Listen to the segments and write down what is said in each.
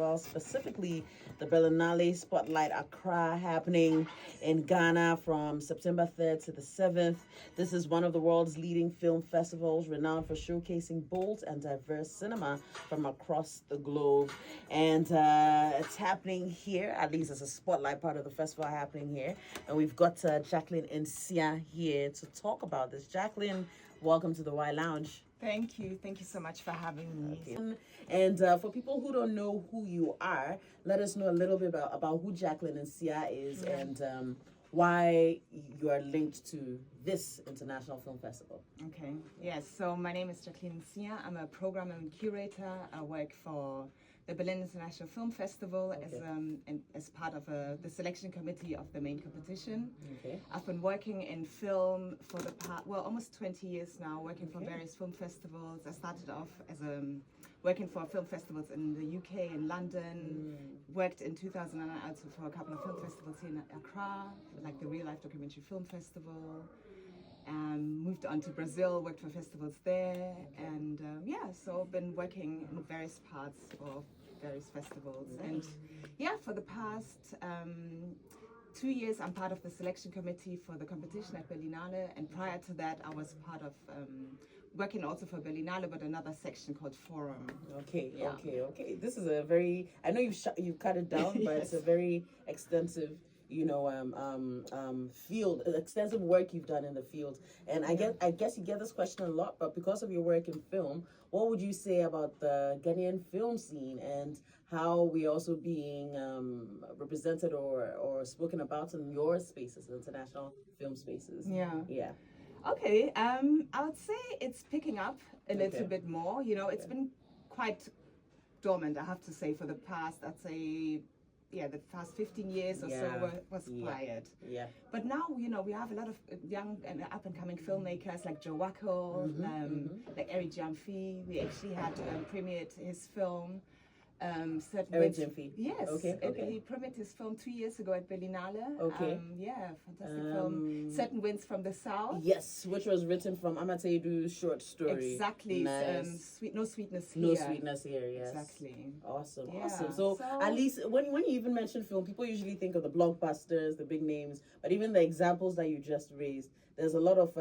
festivals, specifically the Berlinale Spotlight Accra, happening in Ghana from September 3rd to the 7th. This is one of the world's leading film festivals, renowned for showcasing bold and diverse cinema from across the globe. And it's happening here, at least as a spotlight part of the festival happening here. And we've got Jacqueline Nsiah here to talk about this. Jacqueline, welcome to the Y Lounge. Thank you. Thank you so much for having me. Okay. And for people who don't know who you are, let us know a little bit about who Jacqueline Nsiah is and why you are linked to this international film festival. Okay. Yes. So my name is Jacqueline Nsiah. I'm a program and curator. I work for the Berlin International Film Festival as part of the selection committee of the main competition. Okay. I've been working in film for the past, almost 20 years now, working for various film festivals. I started off as working for film festivals in the UK and London, worked in 2009 also for a couple of film festivals here in Accra, like the Real Life Documentary Film Festival. Moved on to Brazil, worked for festivals there, and so I've been working in various parts of various festivals. And for the past 2 years, I'm part of the selection committee for the competition at Berlinale, and prior to that, I was part of working also for Berlinale, but another section called Forum. Okay. This is a very, I know you've cut it down, but it's a very extensive field, extensive work you've done in the field. And I guess you get this question a lot, but because of your work in film, what would you say about the Ghanaian film scene and how we're also being represented or spoken about in your spaces, international film spaces? Yeah. Okay, I would say it's picking up a little bit more. It's been quite dormant, I have to say, for the past, the past 15 years or so was quiet. Yeah. But now, we have a lot of young and up-and-coming filmmakers like Joe Wackel, like Eric Jamfi. We actually had premiered his film. Eric Jamfi. Yes. Okay. He premiered his film 2 years ago at Berlinale. Okay. Fantastic film. Certain Winds from the South. Yes, which was written from Amateudu's short story. Exactly. Nice. No Sweetness Here. No Sweetness Here, yes. Exactly. Awesome. Yeah. Awesome. So at least when you even mention film, people usually think of the blockbusters, the big names, but even the examples that you just raised, there's a lot of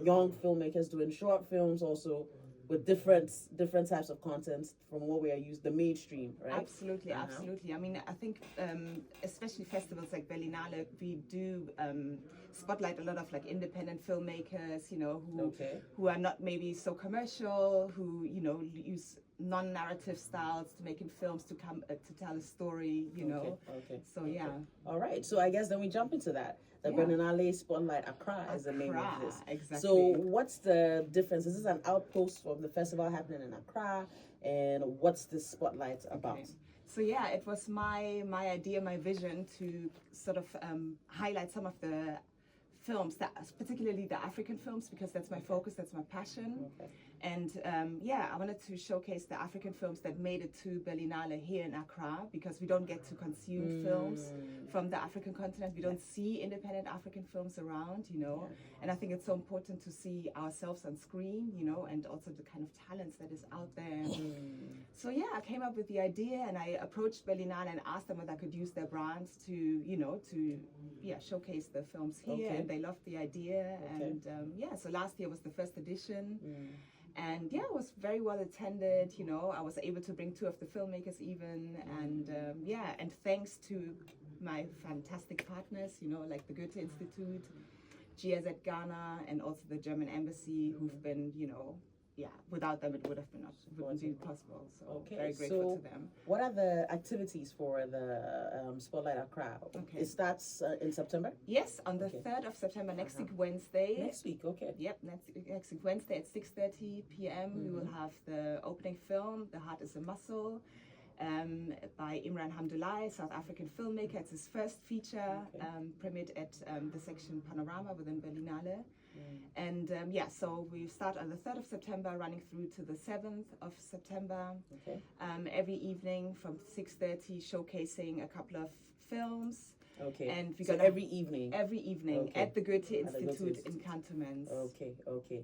young filmmakers doing short films also, with different types of content from what we are used, the mainstream, right? Absolutely. I mean, I think especially festivals like Berlinale, we do spotlight a lot of like independent filmmakers, who are not maybe so commercial, who use non-narrative styles to making films to come to tell a story, Okay. So yeah. All right. So I guess then we jump into that. The Berlinale Spotlight Accra is the name of this. Exactly. So what's the difference? Is this an outpost of the festival happening in Accra? And what's this spotlight about? Okay. So yeah, it was my idea, my vision to sort of highlight some of the films, particularly the African films, because that's my focus, that's my passion. Okay. And I wanted to showcase the African films that made it to Berlinale here in Accra, because we don't get to consume films from the African continent. We don't see independent African films around, and I think it's so important to see ourselves on screen, and also the kind of talents that is out there. So yeah, I came up with the idea, and I approached Berlinale and asked them whether I could use their brands to showcase the films here, and they loved the idea. And so last year was the first edition. And it was very well attended. I was able to bring 2 of the filmmakers even, and and thanks to my fantastic partners, like the Goethe-Institut, GIZ Ghana, and also the German embassy, who've been, without them it wouldn't be possible. So very grateful to them. What are the activities for the Spotlight Accra? Okay. It starts in September? Yes, on the 3rd of September, next week Wednesday. Next week, okay. Yep, next week Wednesday at 6:30 p.m. We will have the opening film, The Heart is a Muscle, by Imran Hamdulai, South African filmmaker. It's his first feature, premiered at the section Panorama within Berlinale. And so we start on the 3rd of September, running through to the 7th of September. Okay. Every evening from 6:30, showcasing a couple of films. Okay. And we got every evening at the Goethe-Institut in Cantonments. Okay.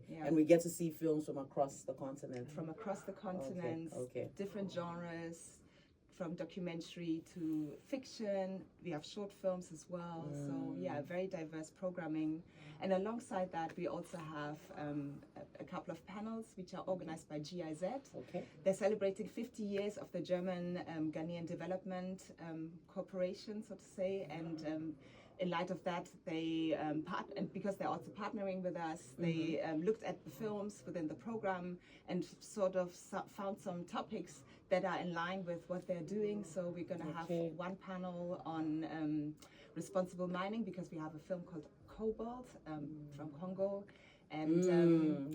Yeah. And we get to see films from across the continent. From across the continent. Okay. Different genres, from documentary to fiction. We have short films as well. So yeah, very diverse programming. And alongside that, we also have a couple of panels which are organized by GIZ. Okay. They're celebrating 50 years of the German Ghanaian Development Corporation, so to say. And in light of that, they and because they're also partnering with us, they looked at the films within the program and sort of found some topics that are in line with what they're doing. So we're going to have one panel on responsible mining, because we have a film called Cobalt from Congo. And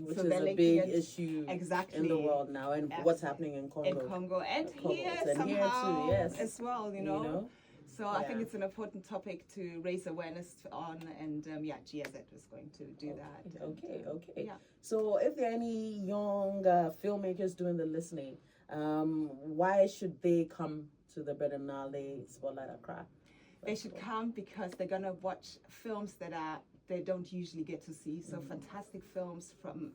which so is a big issue in the world now, and what's happening in Congo. And here and somehow here too, yes. as well, you know. So I think it's an important topic to raise awareness on, and GIZ is going to do that. Okay. Yeah. So if there are any young filmmakers doing the listening, why should they come to the Berlinale Spotlight Accra? They should come because they're going to watch films that they don't usually get to see. So fantastic films from,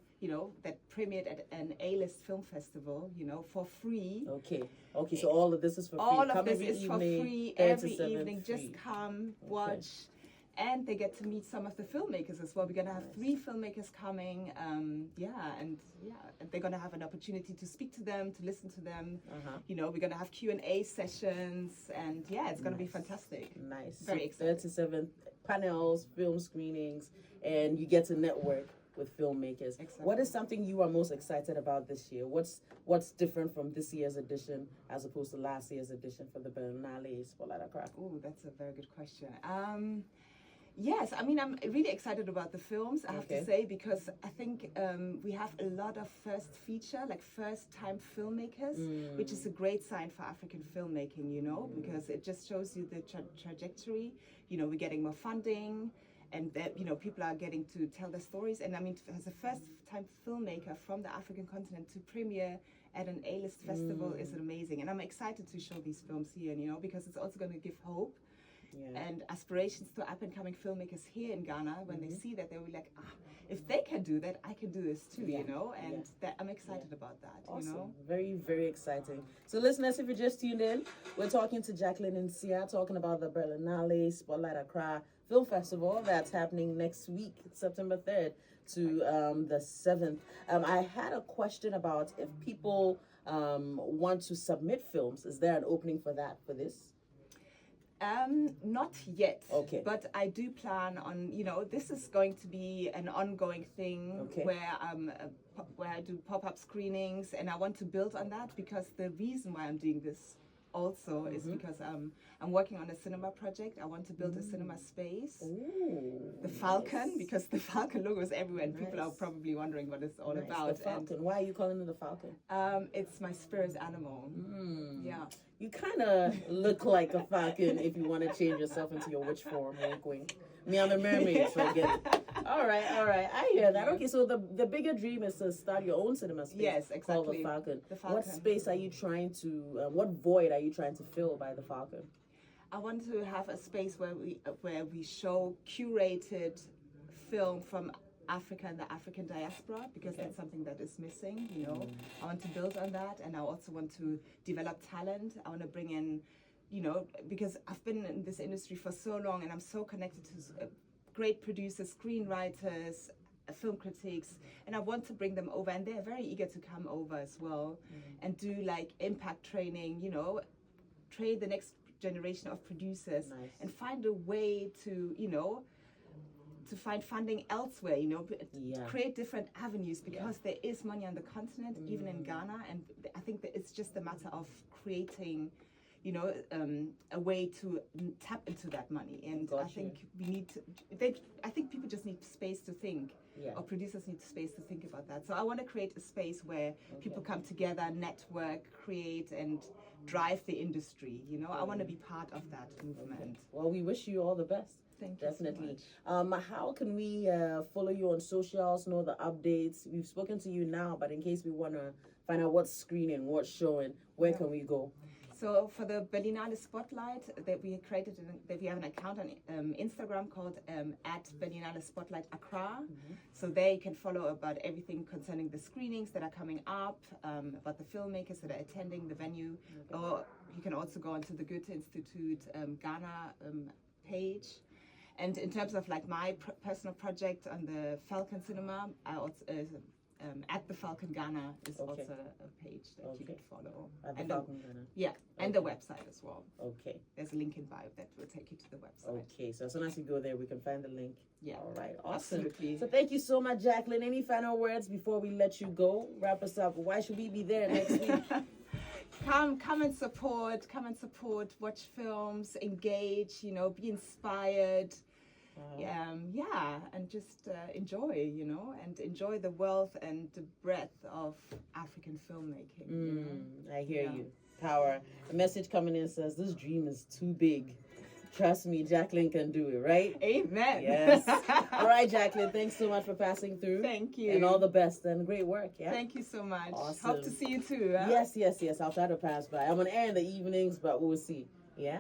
that premiered at an A-list film festival, for free. Okay, so all of this is for free. All of this is for free every evening. Just come, watch. And they get to meet some of the filmmakers as well. We're going to have 3 filmmakers coming. And they're going to have an opportunity to speak to them, to listen to them. We're going to have Q&A sessions. And it's going to be fantastic. Nice. Very exciting. 37 panels, film screenings, and you get to network with filmmakers. Exactly. What is something you are most excited about this year? What's different from this year's edition as opposed to last year's edition for the Berlinale Spotlight Accra? Oh, that's a very good question. Yes, I mean, I'm really excited about the films, I have to say, because I think we have a lot of first-time filmmakers, which is a great sign for African filmmaking, because it just shows you the trajectory. We're getting more funding, and that, people are getting to tell their stories. And I mean, as a first-time filmmaker from the African continent to premiere at an A-list festival is amazing. And I'm excited to show these films here, because it's also going to give hope and aspirations to up-and-coming filmmakers here in Ghana. When they see that, they'll be like, if they can do that, I can do this too, and that I'm excited about that, Awesome. Very, very exciting. So listeners, if you just tuned in, we're talking to Jacqueline Nsiah, talking about the Berlinale Spotlight Accra Film Festival that's happening next week, September 3rd to the 7th. I had a question about if people want to submit films. Is there an opening for that for this? Not yet. Okay. But I do plan on, this is going to be an ongoing thing where I do pop-up screenings, and I want to build on that, because the reason why I'm doing this also is because I'm working on a cinema project. I want to build a cinema space. Ooh, the Falcon, because the Falcon logo is everywhere, and people are probably wondering what it's all about. The Falcon. Why are you calling it the Falcon? It's my spirit animal. Yeah. You kind of look like a falcon if you want to change yourself into your witch form. Wink, wink. Me, I'm a mermaid, so I get it. All right. I hear that. Okay, so the bigger dream is to start your own cinema space. Yes, exactly. Called the Falcon. What space are you trying to, what void are you trying to fill by the Falcon? I want to have a space where we show curated film from Africa and the African diaspora, because that's something that is missing, I want to build on that, and I also want to develop talent. I want to bring in, because I've been in this industry for so long, and I'm so connected to great producers, screenwriters, film critics, and I want to bring them over, and they're very eager to come over as well, and do like impact training, train the next generation of producers, and find a way to, to find funding elsewhere, create different avenues, because there is money on the continent, even in Ghana, and I think that it's just a matter of creating, a way to tap into that money. And I think I think people just need space to think, or producers need space to think about that. So I want to create a space where people come together, network, create, and drive the industry. I want to be part of that movement. Well, we wish you all the best. Thank you. Definitely. So much. How can we follow you on socials, know the updates? We've spoken to you now, but in case we want to find out what's screening, what's showing, where can we go? So for the Berlinale Spotlight that we created, that we have an account on Instagram called at Berlinale Spotlight Accra. So there you can follow about everything concerning the screenings that are coming up, about the filmmakers that are attending the venue. Or you can also go onto the Goethe-Institut Ghana page. And in terms of like my personal project on the Falcon Cinema, I also at the Falcon Ghana is also a page that you can follow. At the Falcon Ghana. Yeah, and the website as well. Okay. There's a link in bio that will take you to the website. Okay, so as soon as you go there, we can find the link. Yeah. All right, awesome. Absolutely. So thank you so much, Jacqueline. Any final words before we let you go? Wrap us up. Why should we be there next week? Come and support. Come and support. Watch films. Engage. You know, be inspired. And just enjoy, and enjoy the wealth and the breadth of African filmmaking. I hear you. Power. A message coming in says, this dream is too big. Trust me, Jacqueline can do it, right? Amen. Yes. All right, Jacqueline, thanks so much for passing through. Thank you. And all the best and great work. Yeah. Thank you so much. Awesome. Hope to see you too. Huh? Yes. I'll try to pass by. I'm on air in the evenings, but we'll see. Yeah.